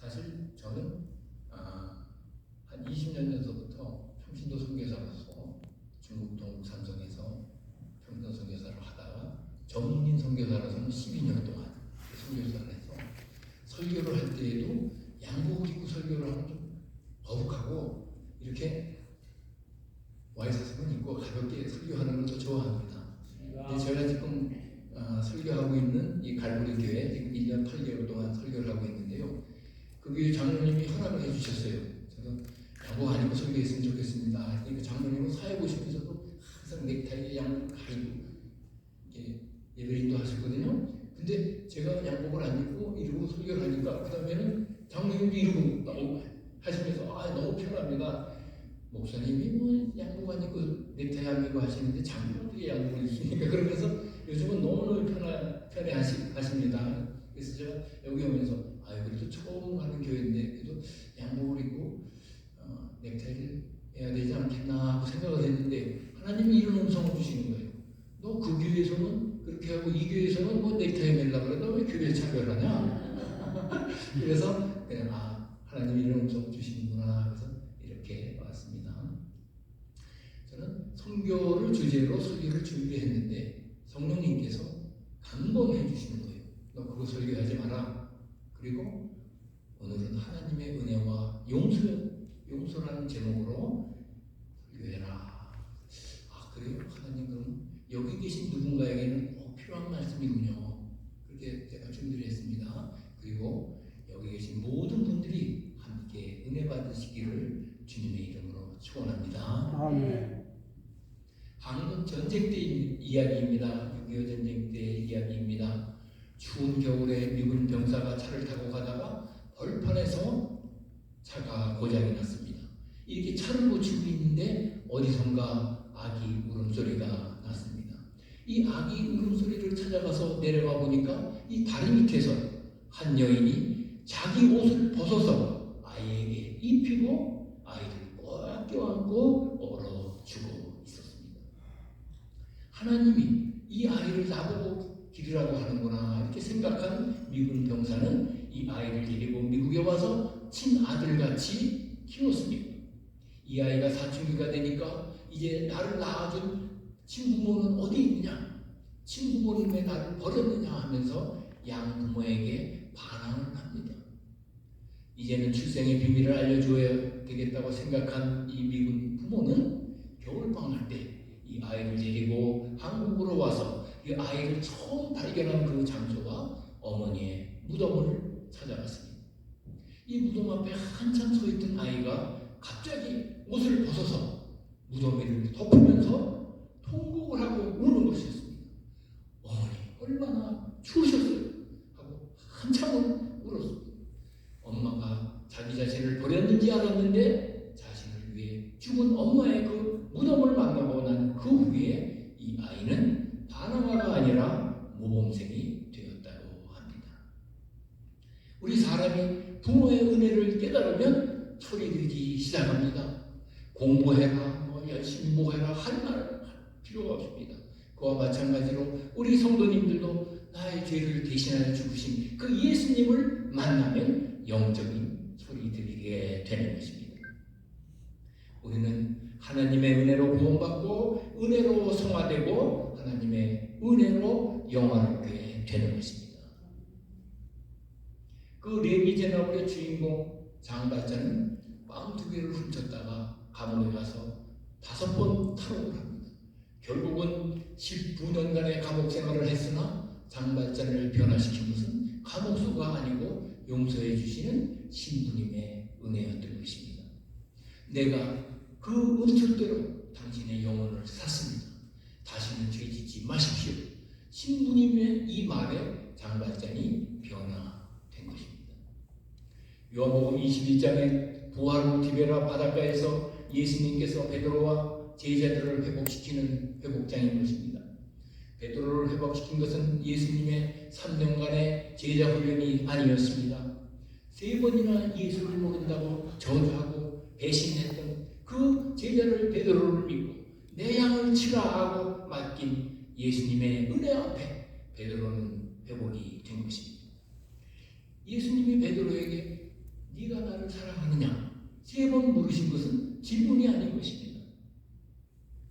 사실 저는 한 20년 전서부터 평신도 선교사로서 중국 동북 산성에서 평신도 선교사를 하다가 전문인 선교사로서는 12년 동안 선교사를 해서 설교를 할 때에도 양복을 입고 설교를 하면 좀 거북하고 이렇게 와이사스만 입고 가볍게 설교하는 걸 더 좋아합니다. 근데 제가 지금 설교하고 있는 이 갈보리 교회 지금 1년 8개월 동안 설교를 하고 있는데요. 그 교회 장로님이 허락을 해주셨어요. 제가 양복 안 입고 설교했으면 좋겠습니다. 그러니까 장로님은 사회 보시면서도 항상 넥타이에 양복 가리고 이렇게 예배인도 하셨거든요. 근데 제가 양복을 안 입고 이러고 설교를 하니까 그 다음에는 장로님도 이러고 하시면서 너무 편합니다. 목사님이 뭐 양복 안 입고 넥타이 안 입고 하시는데 장로는 어떻게 양복을 입습니까? 그러면서 요즘은 너무너무 편해 하십니다. 그래서 제가 여기 오면서 그래도 처음 가는 교회인데 그래도 양복을 입고 넥타이를 해야 되지 않겠나 하고 생각을 했는데 하나님이 이런 음성을 주시는 거예요. 너 그 교회에서는 그렇게 하고 이 교회에서는 뭐 넥타이 매려고 그래. 너 왜 교회 차별하냐? 그래서 그냥 하나님이 이런 음성을 주시는구나. 그래서 이렇게 왔습니다. 저는 선교를 주제로 설교를 준비했는데 성령님께서 강권해 주시는 거예요. 너 그거 설교하지 마라. 그리고 오늘은 하나님의 은혜와 용서라는 제목으로 설교해라. 그래요? 하나님 그럼 여기 계신 누군가에게는 필요한 말씀이군요. 그렇게 제가 준비를 했습니다. 그리고 여기 계신 모든 분들이 함께 은혜 받으시기를 주님의 이름으로 축원합니다. 아멘. 한국 전쟁 때 이야기입니다. 6.25 전쟁 때 이야기입니다. 추운 겨울에 미군 병사가 차를 타고 가다가 벌판에서 차가 고장이 났습니다. 이렇게 차를 고치고 있는데 어디선가 아기 울음소리가 났습니다. 이 아기 울음소리를 찾아가서 내려가 보니까 이 다리 밑에서 한 여인이 자기 옷을 벗어서 아이에게 입히고 아이를 꽉 껴안고 얼어 죽어 있었습니다. 하나님이 이 아이를 나보고 기르라고 하는구나 이렇게 생각한 미군 병사는 이 아이를 데리고 미국에 와서 친아들같이 키웠습니다. 이 아이가 사춘기가 되니까 이제 나를 낳아준 친부모는 어디 있느냐? 친부모는 왜 나를 버렸느냐 하면서 양부모에게 반항을 합니다. 이제는 출생의 비밀을 알려줘야 되겠다고 생각한 이 미군 부모는 겨울방학 때 이 아이를 데리고 한국으로 와서 이 아이를 처음 발견한 그 장소가 어머니의 무덤을 찾아갔습니다. 이 무덤 앞에 한참 서 있던 아이가 갑자기 옷을 벗어서 무덤 위를 덮으면서 통곡을 하고 우는 것이었습니다. 어머니 얼마나 추우셨어요? 하고 한참을 울었습니다. 엄마가 자기 자신을 버렸는지 알았는데 자신을 위해 죽은 엄마의 그 무덤을 만나고 난 그 후에 이 아이는 반항아가 아니라 모범생이 되었다고 합니다. 우리 사람이 부모의 은혜를 깨달으면 소리들기 시작합니다. 공부해라, 열심히 뭐해라 할 말 필요가 없습니다. 그와 마찬가지로 우리 성도님들도 나의 죄를 대신하여 죽으신 그 예수님을 만나면 영적인 소리 들리게 되는 것입니다. 우리는 하나님의 은혜로 구원받고 은혜로 성화되고 하나님의 은혜로 영화롭게 되는 것입니다. 그 레위 제나블의 주인공 장발자는 빵 2개를 훔쳤다가 감옥에 가서 5번 탈옥을 합니다. 결국은 19년간의 감옥 생활을 했으나 장발자를 변화시킨 것은 감옥수가 아니고 용서해 주시는 신부님의 은혜였던 것입니다. 내가 그 은총대로 당신의 영혼을 샀습니다. 다시는 죄짓지 마십시오. 신부님의 이 말에 장발장이 변화된 것입니다. 요한복음 21장에 부활 후 디베라 바닷가에서 예수님께서 베드로와 제자들을 회복시키는 회복장인 것입니다. 베드로를 회복시킨 것은 예수님의 3년간의 제자 훈련이 아니었습니다. 3번이나 예수를 모른다고 저주하고 배신했던 그 제자를 베드로를 믿고 내 양을 치라 하고 맡긴 예수님의 은혜 앞에 베드로는 회복이 된 것입니다. 예수님이 베드로에게 나를 사랑하느냐? 3번 물으신 것은 질문이 아닌 것입니다.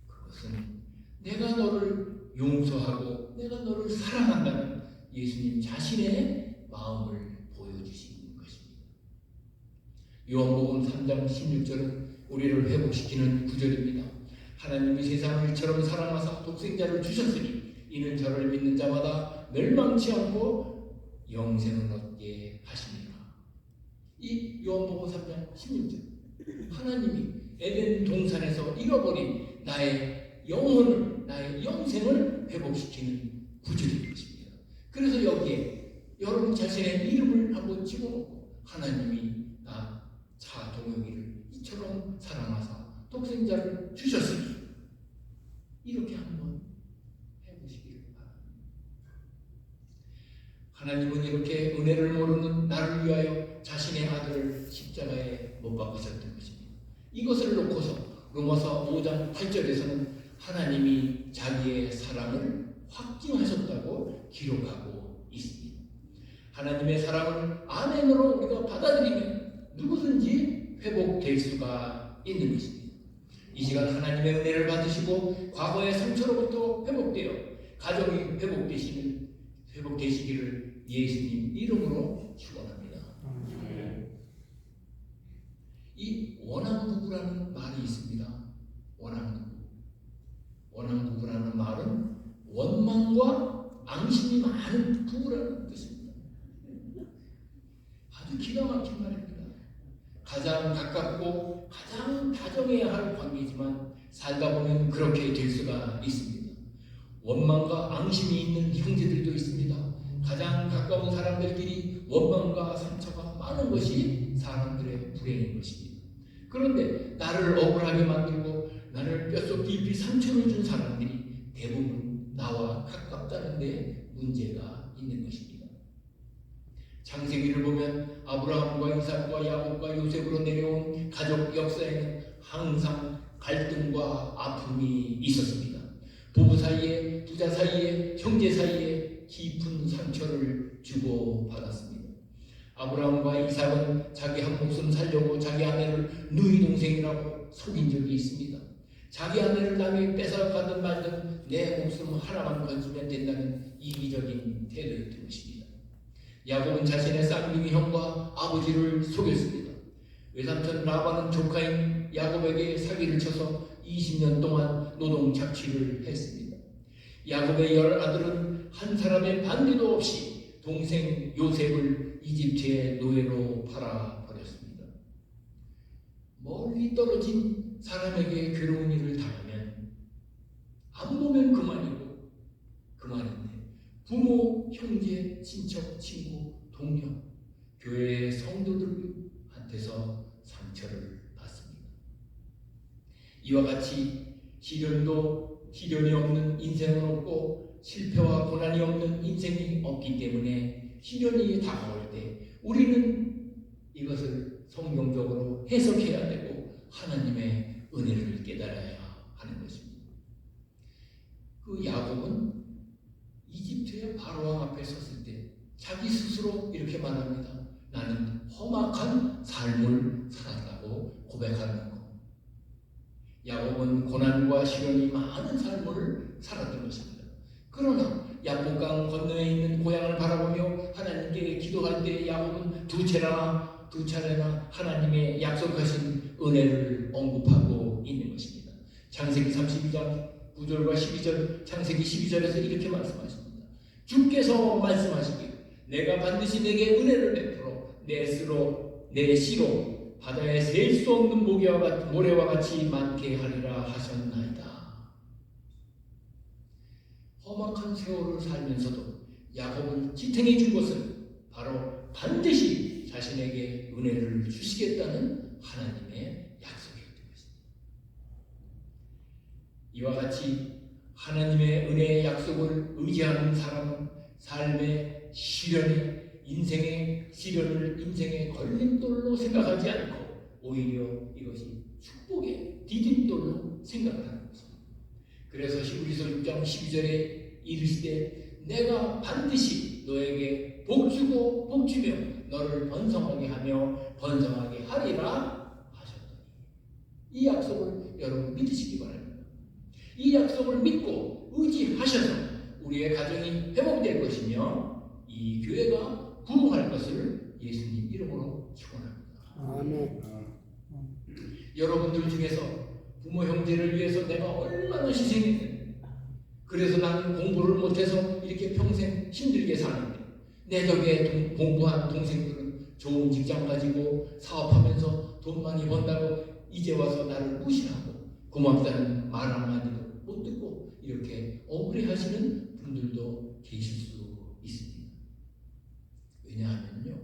그것은 내가 너를 용서하고 내가 너를 사랑한다는 예수님 자신의 마음을 보여주시는 것입니다. 요한복음 3장 16절은 우리를 회복시키는 구절입니다. 하나님이 세상을 이처럼 사랑하사 독생자를 주셨으니 이는 저를 믿는 자마다 멸망치 않고 영생을 얻게 하시니라. 이 요한복음 3장 16절, 하나님이 에덴 동산에서 잃어버린 나의 영혼을, 나의 영생을 회복시키는 구절인 것입니다. 그래서 여기에 여러분 자신의 이름을 한번 집어넣고 하나님이 나 자동혁이를 이처럼 사랑하사 독생자를 주셨으니 이렇게 한번 해보시기를 바랍니다. 하나님은 이렇게 은혜를 모르는 나를 위하여 자신의 아들을 십자가에 못 박으셨던 것입니다. 이것을 놓고서 로마서 5장 8절에서는 하나님이 자기의 사랑을 확증하셨다고 기록하고 있습니다. 하나님의 사랑을 아멘으로 우리가 받아들이면 누구든지 회복될 수가 있는 것입니다. 이 시간 하나님의 은혜를 받으시고 과거의 상처로부터 회복되어 가정이 회복되시기를 예수님 이름으로 축원합니다. 이 원앙부부라는 말이 있습니다. 원앙부부라는 말은 원망과 앙심이 많은 부부라는 뜻입니다. 아주 기가 막힌 말입니다. 가장 가깝고 가장 다정해야 할 관계지만 살다 보면 그렇게 될 수가 있습니다. 원망과 앙심이 있는 형제들도 있습니다. 가장 가까운 사람들끼리 원망과 상처가 많은 것이 사람들의 불행인 것입니다. 그런데 나를 억울하게 만들고 나를 뼛속 깊이 상처를 준 사람들이 대부분 나와 가깝다는 데 문제가 있는 것입니다. 창세기를 보면 아브라함과 이삭과 야곱과 요셉으로 내려온 가족 역사에는 항상 갈등과 아픔이 있었습니다. 부부 사이에, 부자 사이에, 형제 사이에 깊은 상처를 주고받았습니다. 아브라함과 이삭은 자기 한 목숨 살려고 자기 아내를 누이 동생이라고 속인 적이 있습니다. 자기 아내를 남이 뺏어가든 말든 내 목숨 하나만 건지면 된다는 이기적인 태도였던 것입니다. 야곱은 자신의 쌍둥이 형과 아버지를 속였습니다. 외삼촌 라반은 조카인 야곱에게 사기를 쳐서 20년 동안 노동 착취를 했습니다. 야곱의 10아들은 한 사람의 반대도 없이 동생 요셉을 이집트의 노예로 팔아버렸습니다. 멀리 떨어진 사람에게 괴로운 일을 당하면 안 보면 그만인데 부모, 형제, 친척, 친구, 동료, 교회의 성도들한테서 상처를 받습니다. 이와 같이 시련이 없는 인생은 없고 실패와 고난이 없는 인생이 없기 때문에 시련이 다가올 때 우리는 이것을 성경적으로 해석해야 되고 하나님의 은혜를 깨달아야 하는 것입니다. 그 야곱은 이집트의 바로왕 앞에 섰을 때 자기 스스로 이렇게 말합니다. 나는 험악한 삶을 살았다고 고백하는 것. 야곱은 고난과 시련이 많은 삶을 살았던 것입니다. 그러나 야복강 건너에 있는 고향을 바라보며 하나님께 기도할 때 야곱은 두 차례나 하나님의 약속하신 은혜를 언급하고 있는 것입니다. 창세기 32장 9절과 12절, 창세기 12절에서 이렇게 말씀하십니다. 주께서 말씀하시길 내가 반드시 내게 은혜를 베풀어 내 씨로 바다에 셀 수 없는 모래와 같이 많게 하리라 하셨나이다. 험악한 세월을 살면서도 야곱을 지탱해 준 것은 바로 반드시 자신에게 은혜를 주시겠다는 하나님의 약속이었던 것입니다. 이와 같이 하나님의 은혜의 약속을 의지하는 사람은 삶의 인생의 시련을 인생의 걸림돌로 생각하지 않고 오히려 이것이 축복의 디딤돌로 생각하는 것입니다. 그래서 히브리서 6장 12절에 이르시되 내가 반드시 너에게 복주고 복주며 너를 번성하게 하며 번성하게 하리라 하셨더니, 이 약속을 여러분 믿으시기 바랍니다. 이 약속을 믿고 의지하셔서 우리의 가정이 회복될 것이며 이 교회가 부흥할 것을 예수님 이름으로 축원합니다. 아멘. 여러분들 중에서 부모 형제를 위해서 내가 얼마나 희생했는데, 그래서 나는 공부를 못해서 이렇게 평생 힘들게 사는데 내 덕에 공부한 동생들은 좋은 직장 가지고 사업하면서 돈 많이 번다고 이제 와서 나를 무시하고 고맙다는 말 한마디도 못 듣고 이렇게 억울해하시는 분들도 계실 수 있습니다. 왜냐하면요,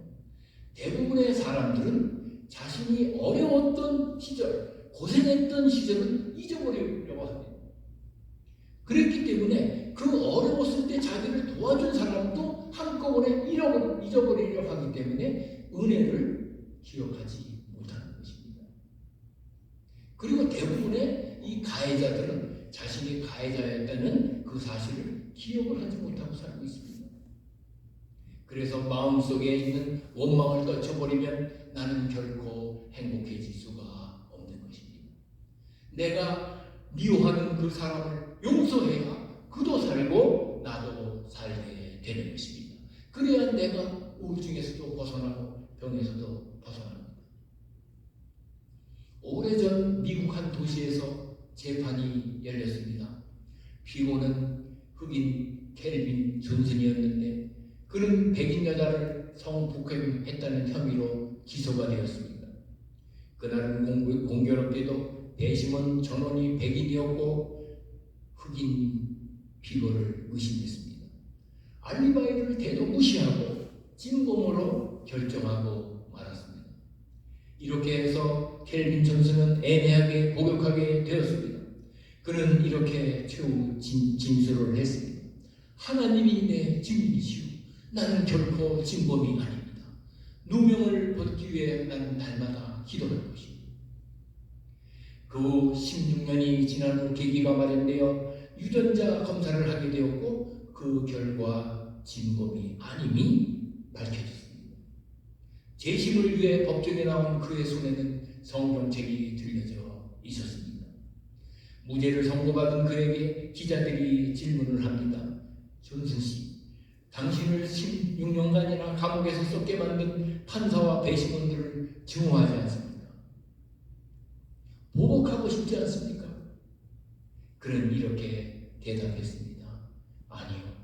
대부분의 사람들은 자신이 어려웠던 시절, 고생했던 시절은 잊어버리려고 합니다. 그랬기 때문에 그 어려웠을 때 자기를 도와준 사람도 한꺼번에 잊어버리려고 하기 때문에 은혜를 기억하지 못하는 것입니다. 그리고 대부분의 이 가해자들은 자신이 가해자였다는 그 사실을 기억을 하지 못하고 살고 있습니다. 그래서 마음속에 있는 원망을 떨쳐버리면 나는 결코 행복해질 수가 없는 것입니다. 내가 미워하는 그 사람을 용서해야 그도 살고 나도 살게 되는 것입니다. 그래야 내가 우울증에서도 벗어나고 병에서도 벗어납니다. 오래전 미국 한 도시에서 재판이 열렸습니다. 피고는 흑인 켈빈 존슨이었는데 그는 백인 여자를 성폭행했다는 혐의로 기소가 되었습니다. 그날은 공교롭게도 배심원 전원이 백인이었고 흑인 피고를 의심했습니다. 알리바이를 대도 무시하고 진범으로 결정하고 말았습니다. 이렇게 해서 켈빈 존슨은 애매하게 복역하게 되었습니다. 그는 이렇게 최후 진술을 했습니다. 하나님이 내 증인이시오. 나는 결코 진범이 아닙니다. 누명을 벗기 위해 나는 날마다 기도할 것입니다. 그 16년이 지난 후 계기가 마련되어 유전자 검사를 하게 되었고 그 결과 진범이 아님이 밝혀졌습니다. 재심을 위해 법정에 나온 그의 손에는 성경책이 들려져 있었습니다. 무죄를 선고받은 그에게 기자들이 질문을 합니다. 존슨 씨, 당신을 16년간이나 감옥에서 썩게 만든 판사와 배심원들을 증오하지 않습니까? 보복하고 싶지 않습니까? 그는 이렇게 대답했습니다. 아니요.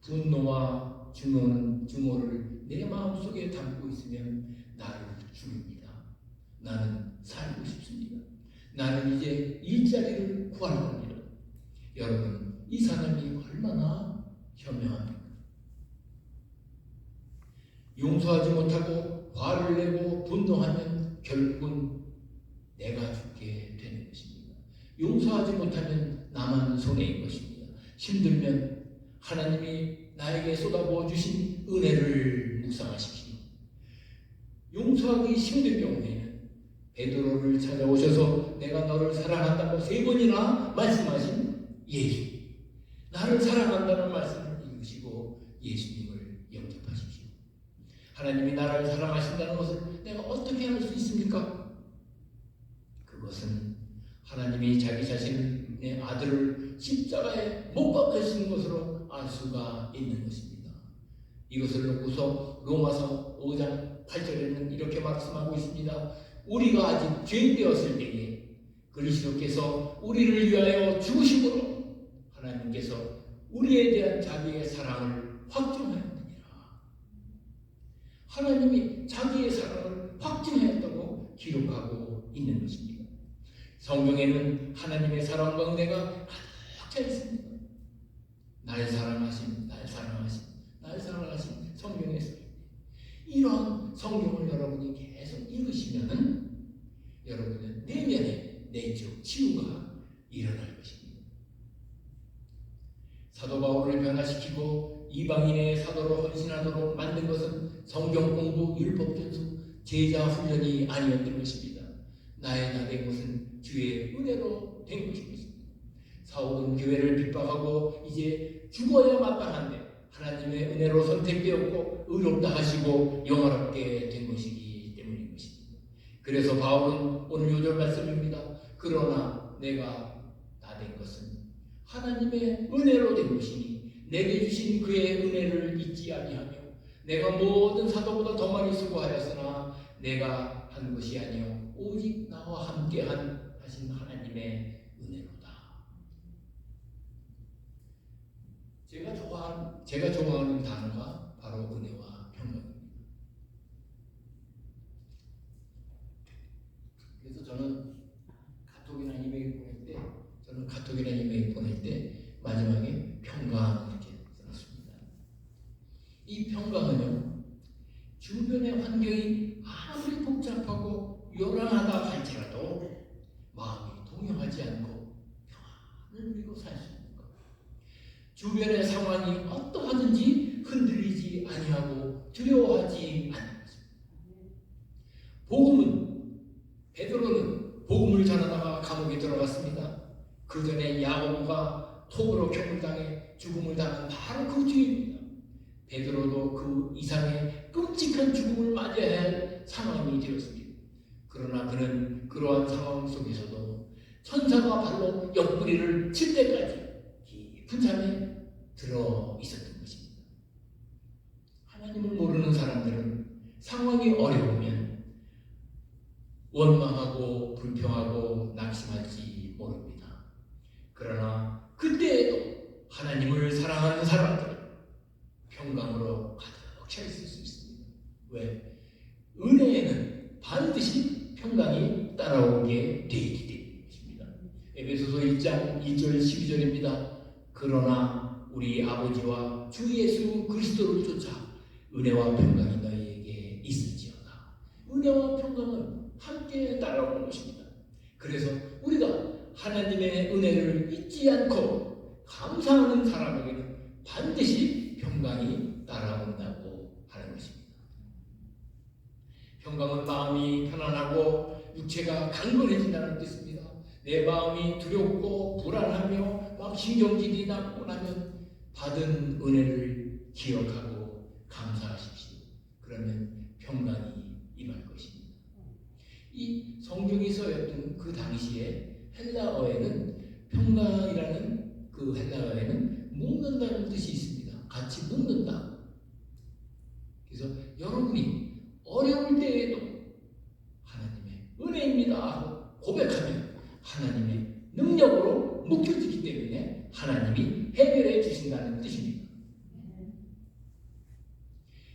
분노와 증오를 내 마음속에 담고 있으면 나를 죽입니다. 나는 살고 싶습니다. 나는 이제 일자리를 구할 겁니다. 여러분, 이 사람이 얼마나 현명합니까? 용서하지 못하고 화를 내고 분노하면 결국은 내가 죽게 되는 것입니다. 용서하지 못하면 나만 손해인 것입니다. 힘들면 하나님이 나에게 쏟아부어 주신 은혜를 묵상하십시오. 용서하기 힘든 경우에는 베드로를 찾아오셔서 내가 너를 사랑한다고 3번이나 말씀하신 예수, 나를 사랑한다는 말씀을 읽으시고 예수님을 영접하십시오. 하나님이 나를 사랑하신다는 것을 내가 어떻게 알 수 있습니까? 그것은 하나님이 자기 자신의 아들을 십자가에 못 박으신 것으로 알 수가 있는 것입니다. 이것을 놓고서 로마서 5장 8절에는 이렇게 말씀하고 있습니다. 우리가 아직 죄인 되었을 때에 그리스도께서 우리를 위하여 죽으심으로 하나님께서 우리에 대한 자기의 사랑을 확증하였느니라. 하나님이 자기의 사랑을 확증하였다고 기록하고 있는 것입니다. 성경에는 하나님의 사랑과 은혜가 가득 차 있습니다. 날 사랑하신, 날 사랑하신, 날 사랑하신 성경에서 이러한 성경을 여러분이 계속 읽으시면 여러분의 내면에 내적 치유가 일어날 것입니다. 사도 바울을 변화시키고 이방인의 사도로 헌신하도록 만든 것은 성경 공부, 율법 전수, 제자 훈련이 아니었던 것입니다. 나의 나된 것은 주의 은혜로 된 것입니다. 사울은 교회를 핍박하고 이제 죽어야 마땅한데 하나님의 은혜로 선택되었고 의롭다 하시고 영화롭게 된 것이기 때문인 것입니다. 그래서 바울은 오늘 요절 말씀입니다. 그러나 내가 다 된 것은 하나님의 은혜로 된 것이니 내게 주신 그의 은혜를 잊지 아니하며 내가 모든 사도보다 더 많이 수고하였으나 내가 한 것이 아니요 오직 나와 함께한 하신 하나님의 은혜로다. 제가 좋아하는 단어가 바로 은혜와 평강입니다. 그래서 저는 카톡이나 이메일 보낼 때 마지막에 평강 이렇게 써놨습니다. 이 평강은요, 주변의 환경이 아무리 복잡하고 요란하다 할지라도 마음이 동요하지 않고 평안을 누리고 살 수 있는 것. 주변의 상황이 어떠하든지 흔들리지 아니하고 두려워하지 않는 것입니다. 베드로는 복음을 전하다가 감옥에 들어갔습니다. 그 전에 야고보가 톱으로 교물당해 죽음을 당한 바로 그 뒤입니다. 베드로도 그 이상의 끔찍한 죽음을 맞이해야 할 상황이 되었습니다. 그러나 그는 그러한 상황 속에서도 천사가 발로 옆구리를 칠 때까지 깊은 잠에 들어 있었던 것입니다. 하나님을 모르는 사람들은 상황이 어려우면 원망하고 불평하고 낙심할지 모릅니다. 그러나 그때에도 하나님을 사랑하는 사람들은 평강으로 가득 차 있을 수 있습니다. 왜? 은혜에는 반드시 평강이 따라오게 되어 있기 때문입니다. 에베소서 1장 2절 12절입니다. 그러나 우리 아버지와 주 예수 그리스도를 쫓아 은혜와 평강이 너희에게 있을지어다. 은혜와 평강은 함께 따라오는 것입니다. 그래서 우리가 하나님의 은혜를 잊지 않고 감사하는 사람에게는 반드시 평강이 따라온다고 하는 것입니다. 평강은 마음이 편안하고 육체가 강건해진다는 뜻입니다. 내 마음이 두렵고 불안하며 막 신경질이 나고 나면 받은 은혜를 기억하고 감사하십시오. 그러면 평강이 임할 것입니다. 이 성경이 써였던 그 당시에 헬라어에는 평강이라는 그 헬라어에는 묶는다는 뜻이 있습니다. 같이 묶는다. 그래서 여러분이 어려울 때에도 하나님의 은혜입니다 하고 고백하면 하나님의 능력으로 묶여지기 때문에 하나님이 해결해 주신다는 뜻입니다.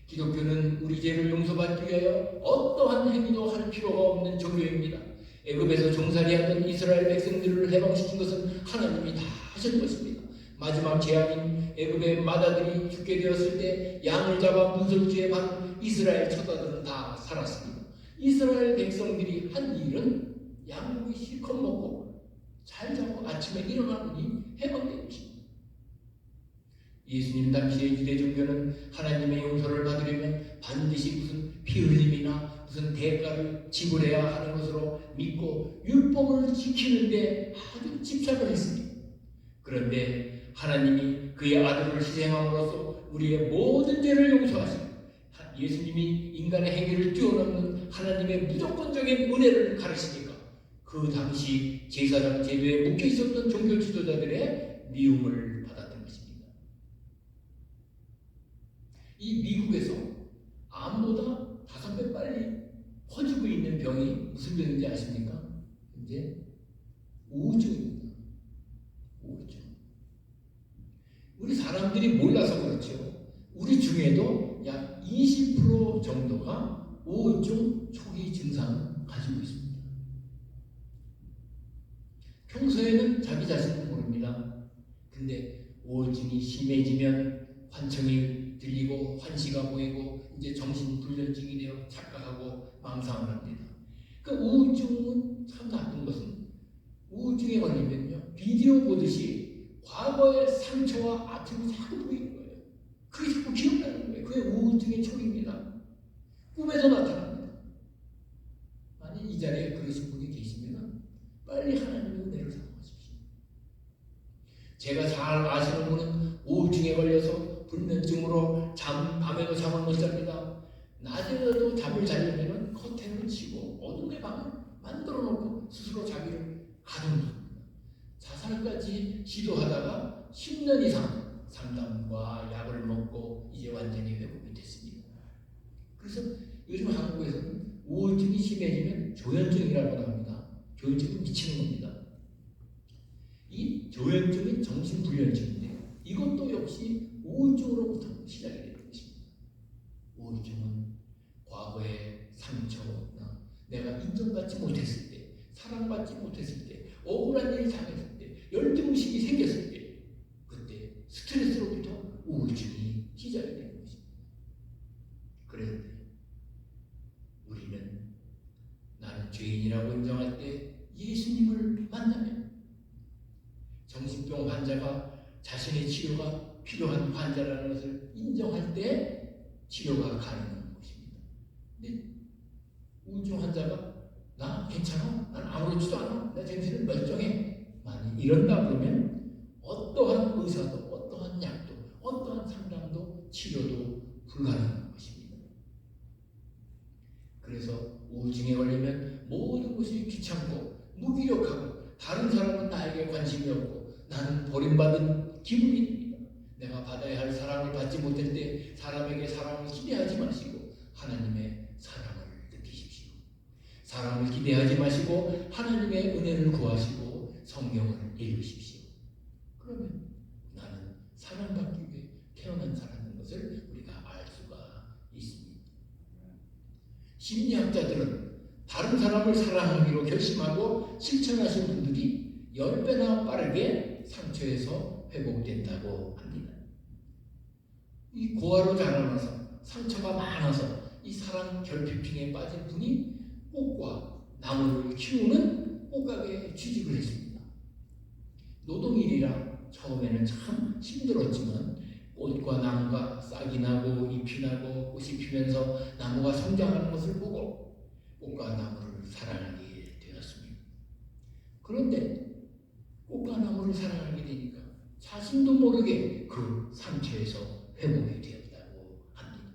기독교는 우리 죄를 용서받기 위하여 어떠한 행위도 할 필요가 없는 종교입니다. 애굽에서 종살이하던 이스라엘 백성들을 해방시킨 것은 하나님이 다 하신 것입니다. 마지막 재앙인 애굽의 마다들이 죽게 되었을 때 양을 잡아 문설주에 반 이스라엘 처자들은 다 살았습니다. 이스라엘 백성들이 한 일은 양고기 실컷 먹고 잘 자고 아침에 일어나더니 해방된 것입니다. 예수님 당시의 유대 종교는 하나님의 용서를 받으려면 반드시 무슨 피 흘림이나 무슨 대가를 지불해야 하는 것으로 믿고 율법을 지키는데 아주 집착을 했습니다. 그런데 하나님이 그의 아들을 희생함으로써 우리의 모든 죄를 용서하시고 예수님이 인간의 행위를 뛰어넘는 하나님의 무조건적인 은혜를 가르치니까 그 당시 제사장 제도에 묶여 있었던 종교 지도자들의 미움을 받았던 것입니다. 이 미국에서 암보다 5배 빨리 퍼지고 있는 병이 무슨 병인지 아십니까? 이제 우울증입니다. 우울증. 우리 사람들이 몰라서 그렇죠. 우리 중에도 약 20% 정도가 우울증 초기 증상을 가지고 있습니다. 평소에는 자기 자신을 모릅니다. 근데 우울증이 심해지면 환청이 들리고 환시가 보이고 이제 정신불면증이 되어 착각하고 망상을 합니다. 그 우울증은 참 나쁜 것은 우울증에 걸리면요 비디오 보듯이 과거의 상처와 아픔이 자꾸 보이는 거예요. 그게 자꾸 기억나는 거예요. 그게 우울증의 초기입니다. 꿈에서 나타납니다. 만약 이 자리에 그러신 분이 계시면 빨리 하나님의 은혜를 사모하십시오. 제가 잘 아시는 분은 우울증에 걸려서 불면증으로 밤에도 잠을 못 자고 낮에도 잠을 자려면 커튼을 치고 어둠의 방을 만들어 놓고 스스로 자기를 가둬놓습니다. 자살까지 시도하다가 10년 이상 상담과 약을 먹고 이제 완전히 회복이 됐습니다. 그래서 요즘 한국에서는 우울증이 심해지면 조현증이라고 합니다. 조현증은 미치는 겁니다. 이 조현증은 정신불면증인데 이것도 역시 우울증으로부터 시작이 되는 것입니다. 우울증은 과거의 상처나 내가 인정받지 못했을 때, 사랑받지 못했을 때, 억울한 일이 당했을 때, 열등의식이 생겼을 때, 그때 스트레스로부터 우울증이 시작이 되는 것입니다. 그런데 우리는 나는 죄인이라고 인정할 때 예수님을 만나면 정신병 환자가 자신의 치료가 필요한 환자라는 것을 인정할 때 치료가 가능한 것입니다. 근데 우울증 환자가 나 괜찮아? 난 아무렇지도 않아? 내 정신은 멀쩡해? 만약 이런다 그러면 어떠한 의사도 어떠한 약도 어떠한 상담도 치료도 불가능한 것입니다. 그래서 우울증에 걸리면 모든 것이 귀찮고 무기력하고 다른 사람은 나에게 관심이 없고 나는 버림받은 기분이 듭니다. 내가 받아야 할 사랑을 받지 못할 때 사람에게 사랑을 기대하지 마시고 하나님의 사랑을 느끼십시오. 사랑을 기대하지 마시고 하나님의 은혜를 구하시고 성경을 읽으십시오. 그러면 나는 사랑받기 위해 태어난 사람인 것을 우리가 알 수가 있습니다. 심리학자들은 다른 사람을 사랑하기로 결심하고 실천하신 분들이 10배나 빠르게 상처에서 회복된다고 합니다. 이 고아로 자라나서 상처가 많아서 이 사랑 결핍증에 빠진 분이 꽃과 나무를 키우는 꽃가게에 취직을 했습니다. 노동일이라 처음에는 참 힘들었지만 꽃과 나무가 싹이 나고 잎이 나고 꽃이 피면서 나무가 성장하는 것을 보고 꽃과 나무를 사랑하게 되었습니다. 그런데 꽃과 나무를 사랑하게 되니까 자신도 모르게 그 상처에서 회복이 되었다고 합니다.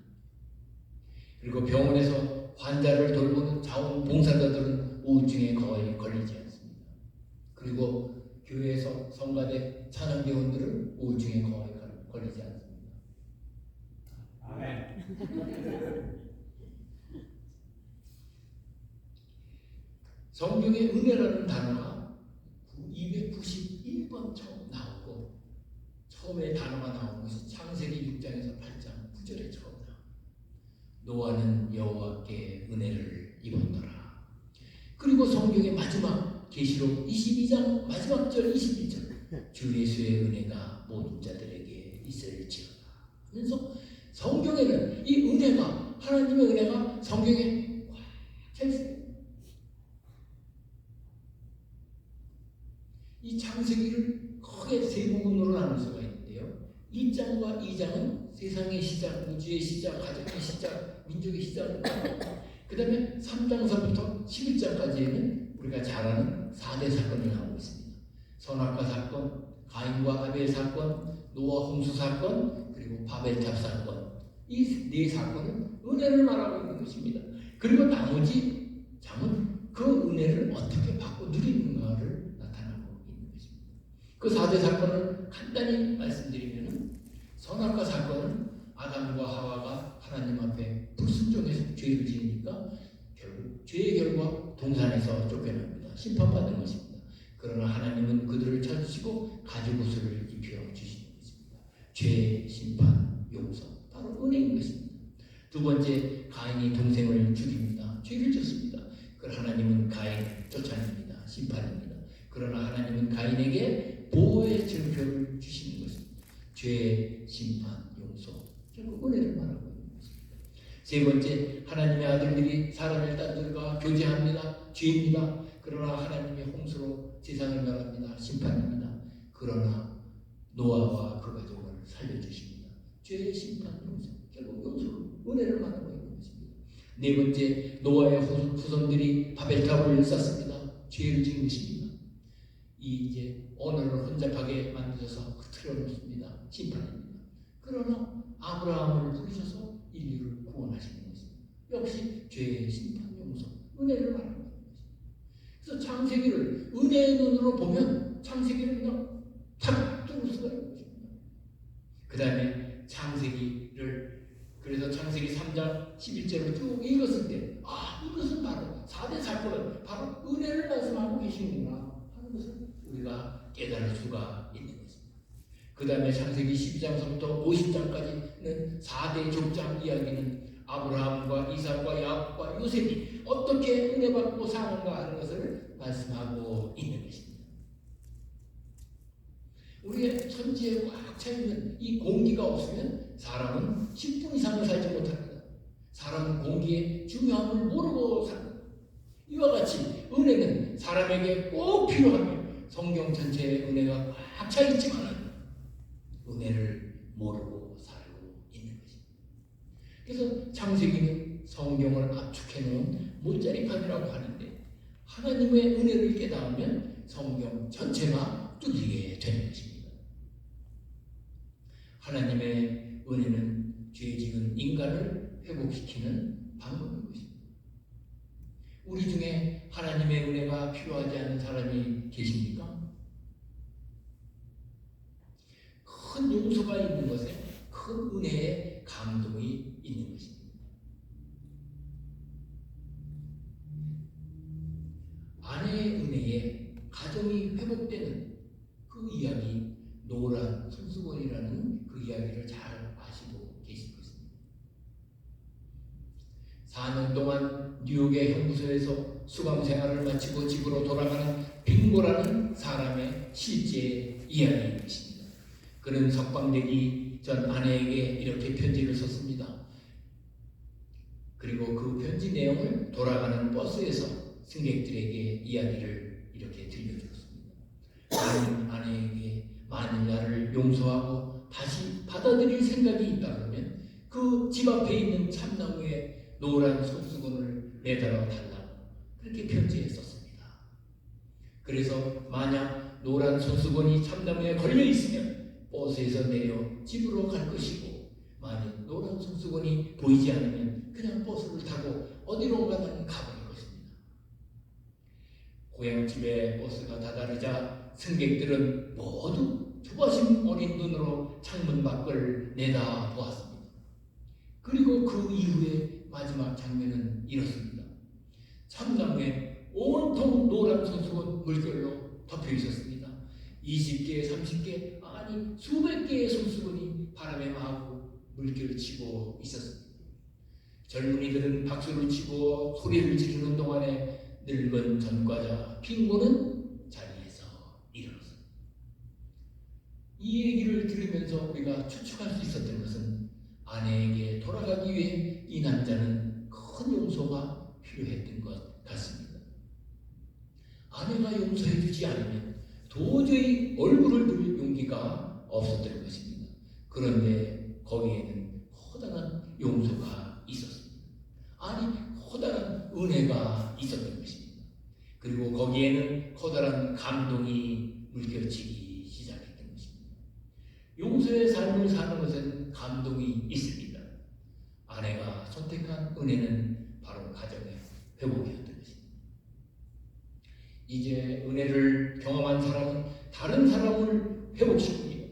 그리고 병원에서 환자를 돌보는 자원봉사자들은 우울증에 거의 걸리지 않습니다. 그리고 교회에서 성가대 찬양대원들은 우울증에 거의 걸리지 않습니다. 아멘. 성경의 은혜라는 단어가 291번 처음 나오고 처음에 단어가 나온 것이 창세기 6장에서 8장 9절에 처음 나옵니다. 노아는 여호와께 은혜를 입었더라. 그리고 성경의 마지막 계시록 22장 마지막 절 21절 주 예수의 은혜가 모든 자들에게 있을지어다 하면서 성경에는 이 은혜가 하나님의 은혜가 성경에 꽉 차 있습니다. 이 창세기를 크게 세 부분으로 나눌 수가 있는데요. 1장과 2장은 세상의 시작, 우주의 시작, 가정의 시작, 민족의 시작입니다. 그 다음에 3장서부터 11장까지에는 우리가 잘 아는 4대 사건이 나오고 있습니다. 선악과 사건, 가인과 아벨 사건, 노아 홍수 사건, 그리고 바벨탑 사건. 이 네 사건은 은혜를 말하고 있는 것입니다. 그리고 나머지 장은 그 은혜를 어떻게 받고 누리는가를 나타나고 있는 것입니다. 그 4대 사건을 간단히 말씀드리면 선악과 사건은 아담과 하와가 하나님 앞에 불순종해서 죄를 지으니까 결국 죄의 결과 동산에서 쫓겨납니다. 심판받는 것입니다. 그러나 하나님은 그들을 찾으시고 가죽옷을 입혀 주시는 것입니다. 죄, 심판, 용서, 바로 은혜인 것입니다. 두 번째, 가인이 동생을 죽입니다. 죄를 졌습니다. 그러나 하나님은 가인을 쫓아냅니다. 심판입니다. 그러나 하나님은 가인에게 보호의 증표를 주시는 것입니다. 죄, 심판, 용서, 결국 은혜를 말하고 있는 것입니다. 세 번째, 하나님의 아들들이 사람의 딸들과 교제합니다. 죄입니다. 그러나 하나님의 홍수로 세상을 멸합니다. 심판입니다. 그러나 노아와 그 가족을 살려주십니다. 죄의 심판, 용서, 결국 용서로 은혜를 말하고 있는 것입니다. 네 번째, 노아의 후손들이 바벨탑을 쌓습니다. 죄를 지은 것입니다. 이제 언어를 혼잡하게 만드셔서 흐트러놓습니다. 심판입니다. 그러나 아브라함을 부르셔서 인류를 구원하시는 것입니다. 없이 죄의 심판 용서, 은혜를 말하는 거예요. 그래서 창세기를 은혜의 눈으로 보면 창세기를 그냥 탁 뚫을 수가 있는 것입니다. 그 다음에 창세기를 그래서 창세기 3장 11절을 쭉 읽었을 때 이것은 바로 4대 사건은 바로 은혜를 말씀하고 계시는구나 하는 것을 우리가 깨달을 수가 있는 것입니다. 그 다음에 창세기 12장서부터 50장까지는 4대 족장 이야기는 아브라함과 이삭과 야곱과 요셉이 어떻게 은혜 받고 사는가 하는 것을 말씀하고 있는 것입니다. 우리의 천지에 꽉 차있는 이 공기가 없으면 사람은 10분 이상을 살지 못합니다. 사람은 공기의 중요함을 모르고 삽니다. 이와 같이 은혜는 사람에게 꼭 필요하며 성경 전체에 은혜가 꽉 차있지만 은혜를 모르고 살고 있는 것입니다. 그래서 창세기는 성경을 압축해 놓은 못자리판이라고 하는데 하나님의 은혜를 깨달으면 성경 전체가 뚫리게 되는 것입니다. 하나님의 은혜는 죄 지은 인간을 회복시키는 방법인 것입니다. 우리 중에 하나님의 은혜가 필요하지 않은 사람이 계십니까? 큰 용서가 있는 것에 큰 은혜의 감동이 있는 것입니다. 아내의 은혜에 가정이 회복되는 그 이야기, 노란 손수건이라는 그 이야기를 잘 아시고 계실 것입니다. 4년 동안 뉴욕의 형무소에서 수감 생활을 마치고 집으로 돌아가는 빙고라는 사람의 실제 이야기인 것입니다. 그는 석방되기 전 아내에게 이렇게 편지를 썼습니다. 그리고 그 편지 내용을 돌아가는 버스에서 승객들에게 이야기를 이렇게 들려주었습니다. 나는 아내에게 만일 나를 용서하고 다시 받아들일 생각이 있다 그러면 그 집 앞에 있는 참나무에 노란 손수건을 매달아 달라고 그렇게 편지에 썼습니다. 그래서 만약 노란 손수건이 참나무에 걸려 있으면 버스에서 내려 집으로 갈 것이고 만약 노란 손수건이 보이지 않으면 그냥 버스를 타고 어디론가는 가버릴 것입니다. 고향집에 버스가 다다르자 승객들은 모두 조바심 어린 눈으로 창문 밖을 내다보았습니다. 그리고 그 이후에 마지막 장면은 이렇습니다. 참나무에 온통 노란 손수건 물결로 덮여 있었습니다. 20개, 30개, 아니 수백 개의 손수건이 바람에 마구 물결을 치고 있었습니다. 젊은이들은 박수를 치고 소리를 지르는 동안에 늙은 전과자 빙고는 자리에서 일어났습니다. 이 얘기를 들으면서 우리가 추측할 수 있었던 것은 아내에게 돌아가기 위해 이 남자는 큰 용서가 필요했던 것 같습니다. 아내가 용서해 주지 않으면 도저히 얼굴을 들 용기가 없었던 것입니다. 그런데 거기에는 커다란 용서가 있었습니다. 아니 커다란 은혜가 있었던 것입니다. 그리고 거기에는 커다란 감동이 물결치기 시작했던 것입니다. 용서의 삶을 사는 것은 감동이 있습니다. 아내가 선택한 은혜는 바로 가정의 회복이었던 것입니다. 이제 은혜를 경험한 사람은 다른 사람을 회복시킵니다.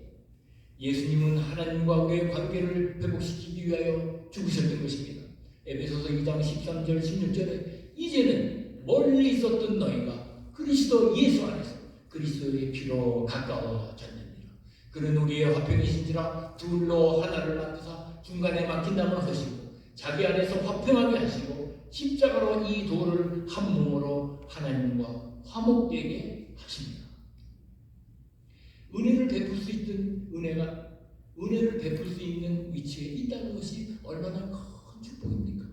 예수님은 하나님과 우리의 관계를 회복시키기 위하여 죽으셨던 것입니다. 에베소서 2장 13절 16절에 이제는 멀리 있었던 너희가 그리스도 예수 안에서 그리스도의 피로 가까워졌느니라. 그는 우리의 화평이신지라 둘로 하나를 만드사 중간에 막힌다만 하시고 자기 안에서 화평하게 하시고 십자가로 이 돌을 한 몸으로 하나님과 화목되게 하십니다. 은혜를 베풀 수 있는 은혜를 베풀 수 있는 위치에 있다는 것이 얼마나 큰 축복입니까?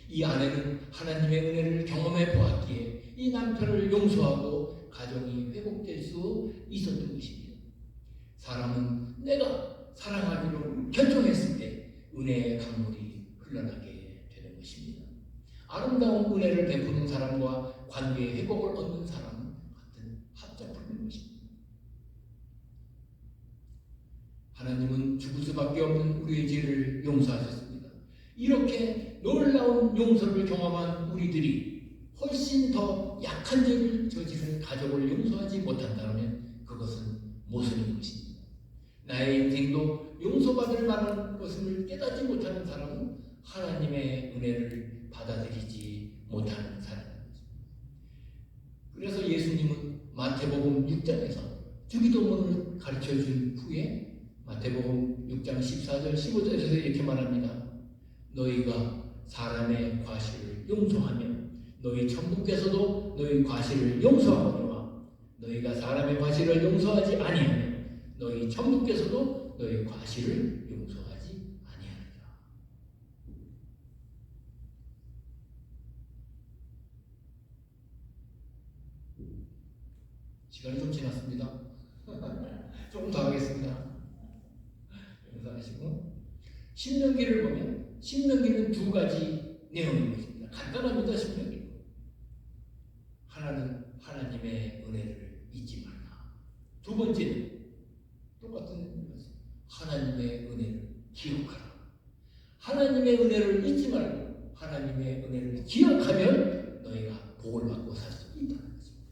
이 아내는 하나님의 은혜를 경험해 보았기에 이 남편을 용서하고 가정이 회복될 수 있었던 것입니다. 사람은 내가 사랑하기로 결정했을 때 은혜의 강물이 흘러나게 되는 것입니다. 아름다운 은혜를 베푸는 사람과 관계의 회복을 얻는 사람은 같은 합작품인 것입니다. 하나님은 죽을 수밖에 없는 우리의 죄를 용서하셨습니다. 이렇게 놀라운 용서를 경험한 우리들이 훨씬 더 약한 죄를 저지른 가족을 용서하지 못한다면 그것은 모순인 것입니다. 나의 인생도 용서받을 만한 것을 깨닫지 못하는 사람은 하나님의 은혜를 받아들이지 못하는 사람입니다. 그래서 예수님은 마태복음 6장에서 주기도문을 가르쳐준 후에 마태복음 6장 14절 15절에서 이렇게 말합니다. 너희가 사람의 과실을 용서하면 너희 천부께서도 너희 과실을 용서하거니와 너희가 사람의 과실을 용서하지 아니하면 너희 천부께서도 너희 과실을 용서하지 아니하리라. 시간이 좀 지났습니다. 조금 더 하겠습니다. 용서하시고 신명기를 보면 신명기는 두 가지 내용인 것입니다. 간단합니다. 신명기. 하나는 하나님의 은혜를 잊지 말라. 두 번째는 똑같은 것입니다. 하나님의 은혜를 기억하라. 하나님의 은혜를 잊지 말고 하나님의 은혜를 기억하면 너희가 복을 받고 살 수 있다는 것입니다.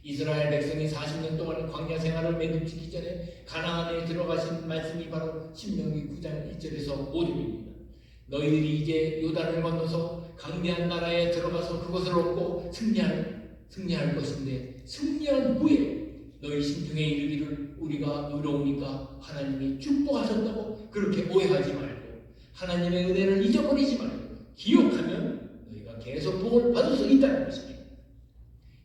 이스라엘 백성이 40년 동안 광야 생활을 매듭지기 전에 가나안에 들어가신 말씀이 바로 신명기 9장 1절에서 5절입니다. 너희들이 이제 요단을 건너서 강대한 나라에 들어가서 그것을 얻고 승리할 것인데 승리한 후에 너희 심중에 이르기를 우리가 의로우니까 하나님이 축복하셨다고 그렇게 오해하지 말고 하나님의 은혜를 잊어버리지 말고 기억하면 너희가 계속 복을 받을 수 있다는 것입니다.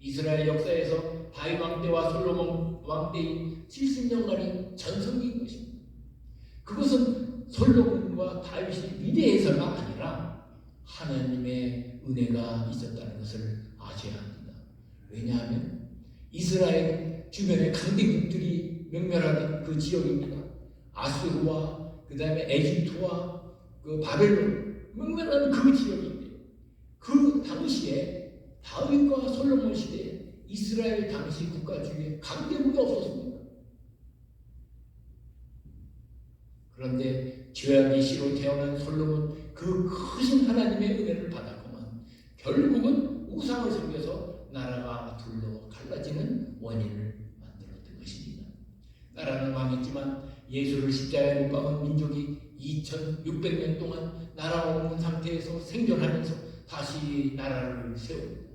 이스라엘 역사에서 다윗 왕 때와 솔로몬 왕 때인 70년간이 전성기인 것입니다. 그것은 솔로몬과 다윗이 위대해서가 아니라 하나님의 은혜가 있었다는 것을 아셔야 합니다. 왜냐하면 이스라엘 주변의 강대국들이 맹멸하는 그 지역입니다. 아수르와 그 다음에 에집트와 그 바벨론 맹멸하는 그 지역인데 그 당시에 다윗과 솔로몬 시대에 이스라엘 당시 국가 중에 강대국이 없었습니다. 그런데 죄악의 씨로 태어난 솔로몬 그 크신 하나님의 은혜를 받았구만 결국은 우상을 섬겨서 나라가 둘로 갈라지는 원인을 만들었던 것입니다. 나라는 망했지만 예수를 십자가에 못 박은 민족이 2600년 동안 나라 없는 상태에서 생존하면서 다시 나라를 세웁니다.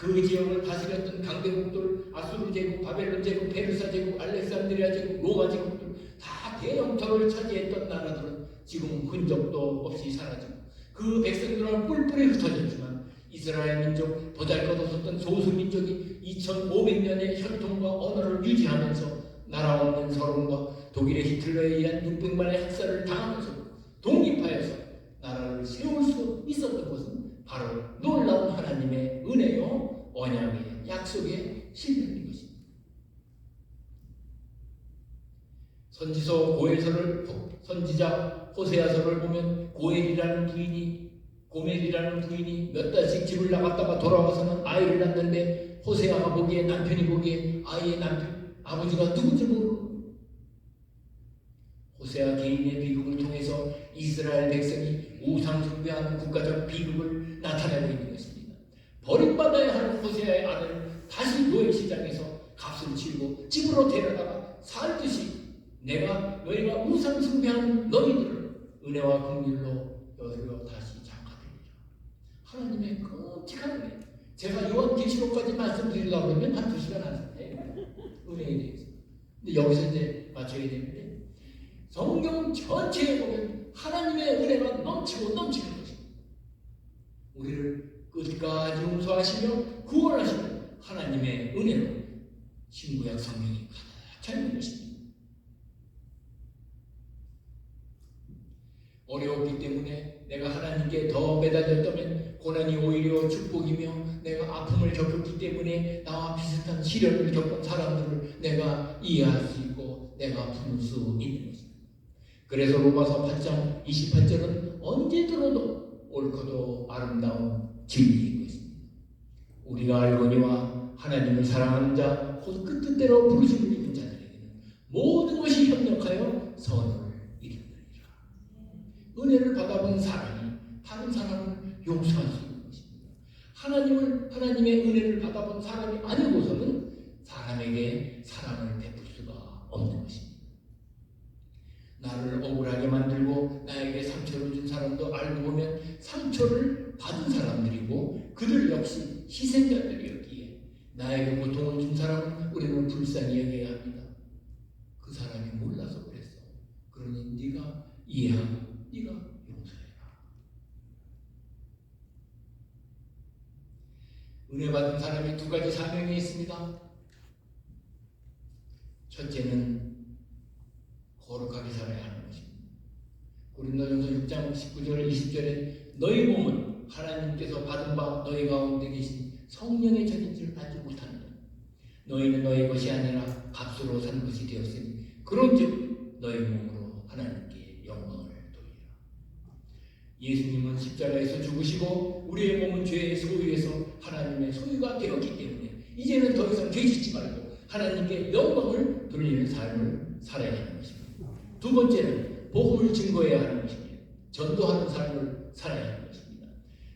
그 지역을 다스렸던 강대국들 아수르 제국, 바벨론 제국, 페르사 제국, 알렉산드리아 제국, 로마 제국들 다 대영토를 차지했던 나라들은 지금 흔적도 없이 사라지고 그 백성들은 뿔뿔이 흩어졌지만 이스라엘 민족 보잘것없었던 소수 민족이 2500년의 혈통과 언어를 유지하면서 나라 없는 서론과 독일의 히틀러에 의한 600만의 학살을 당하면서 독립하여서 나라를 세울 수 있었던 것은 바로 놀라운 하나님의 은혜요 언약의 약속의 실현인 것입니다. 선지자 호세아서를 보면 고멜이라는 부인이 몇 달씩 집을 나갔다가 돌아와서는 아이를 낳는데 호세아가 보기에 남편이 보기에 아이의 아버지가 누군지 모르고 호세아 개인의 비극을 통해서 이스라엘 백성이 우상 숭배하는 국가적 비극을 나타내고 있는 것입니다. 버림받아야 하는 호세아의 아들을 다시 노예시장에서 값을 치르고 집으로 데려다가 살듯이 너희가 우상 숭배하는 너희들을 은혜와 긍휼로 여기로 다시 장가드리라. 하나님의 끔찍한 은혜. 제가 요한계시록까지 말씀드리려고 그러면 한 2시간 하는데 은혜에 대해서. 근데 여기서 이제 맞춰야 되는데 성경 전체에 보면 하나님의 은혜가 넘치고 넘치는 것입니다. 우리를 끝까지 용서하시며 구원하시며 하나님의 은혜로 신구약 성경이 가득 차 있는 것입니다. 어려웠기 때문에 내가 하나님께 더 매달렸다면 고난이 오히려 축복이며 내가 아픔을 겪었기 때문에 나와 비슷한 시련을 겪은 사람들을 내가 이해할 수 있고 내가 부를 수 있는 것입니다. 그래서 로마서 8장 28절은 언제 들어도 옳고도 아름다운 진리인 것입니다. 우리가 알거니와 하나님을 사랑하는 자 곧 그 뜻대로 부르심을 입은 자들에게는 모든 것이 협력하여 선을 이루느니라. 은혜를 받아본 사람이 다른 사람을 용서할 수 있는 것입니다. 하나님의 은혜를 받아본 사람이 아니고서는 사람에게 사랑을 베풀 수가 없는 것입니다. 나를 억울하게 만들고 나에게 상처를 준 사람도 알고 보면 상처를 받은 사람들이고 그들 역시 희생자들이었기에 나에게 고통을 준 사람은 우리는 불쌍히 여겨야 합니다. 그 사람이 몰라서 그랬어. 그러니 네가 이해하고 네가 용서해라. 은혜 받은 사람이 두 가지 사명이 있습니다. 첫째는 거룩하게 살아야 하는 것입니다. 고린도전서 6장 19절 20절에 너희 몸은 하나님께서 받은 바 너희 가운데 계신 성령의 전인 줄 알지 못하느냐. 너희는 너희 것이 아니라 값으로 산 것이 되었으니 그런즉 너희 몸으로 하나님께 영광을 돌리라. 예수님은 십자가에서 죽으시고 우리의 몸은 죄의 소유에서 하나님의 소유가 되었기 때문에 이제는 더 이상 죄짓지 말고 하나님께 영광을 돌리는 삶을 살아야 하는 것입니다. 두 번째는 복음을 증거해야 하는 것입니다. 전도하는 삶을 살아야 하는 것입니다.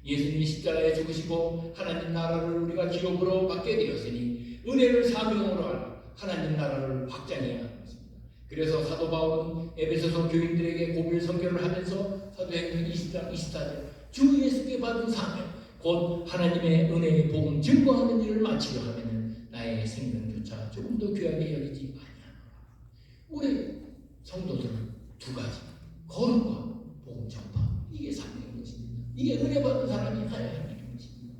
예수님이 십자가에 죽으시고 하나님 나라를 우리가 기업으로 받게 되었으니 은혜를 사명으로 하고 하나님 나라를 확장해야 하는 것입니다. 그래서 사도 바울은 에베소서 교인들에게 고별 선교를 하면서 사도행전 20장 24절 주 예수께 받은 사명 곧 하나님의 은혜의 복음 증거하는 일을 마치려 하면 나의 생명조차 조금 더 귀하게 여기지 아니하노라. 우리 성도들은 두 가지 거룩과 복음 전파 이게 사명인 것입니다. 이게 은혜 받은 사람이 해야 할 일인 것입니다.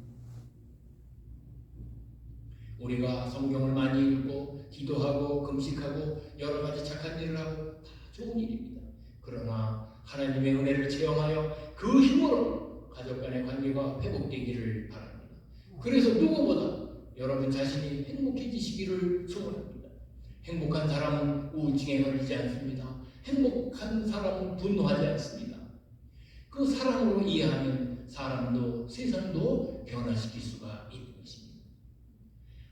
우리가 성경을 많이 읽고 기도하고 금식하고 여러 가지 착한 일을 하고 다 좋은 일입니다. 그러나 하나님의 은혜를 체험하여 그 힘으로 가족 간의 관계가 회복되기를 바랍니다. 그래서 누구보다 여러분 자신이 행복해지시기를 소원합니다. 행복한 사람은 우울증에 걸리지 않습니다. 행복한 사람은 분노하지 않습니다. 그 사랑으로 이해하면 사람도 세상도 변화시킬 수가 있는 것입니다.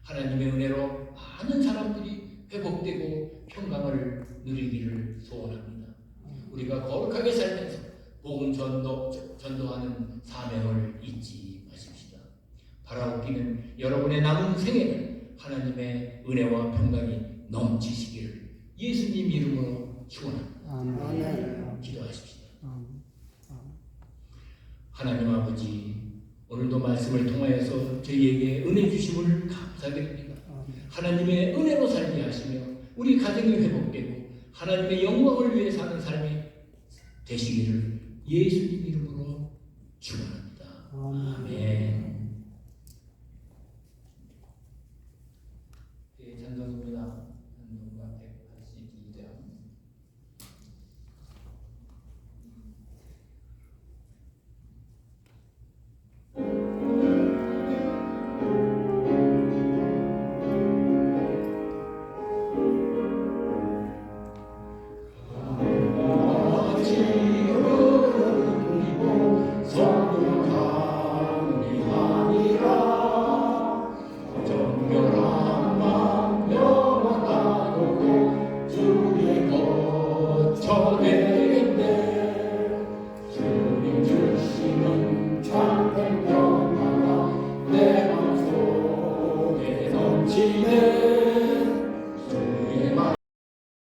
하나님의 은혜로 많은 사람들이 회복되고 평강을 누리기를 소원합니다. 우리가 거룩하게 살면서 복음 전도하는 사명을 잊지 마십시다. 바라옵기는 여러분의 남은 생에는 하나님의 은혜와 평강이 넘치시기를 예수님 이름으로 축원합니다. 기도하십시다. 하나님 아버지, 오늘도 말씀을 통하여서 저희에게 은혜 주심을 감사드립니다. 하나님의 은혜로 살게 하시며 우리 가정이 회복되고 하나님의 영광을 위해 사는 삶이 되시기를 예수님 이름으로 축원합니다. 아멘. 찬송입니다. 찬송가 182장. 내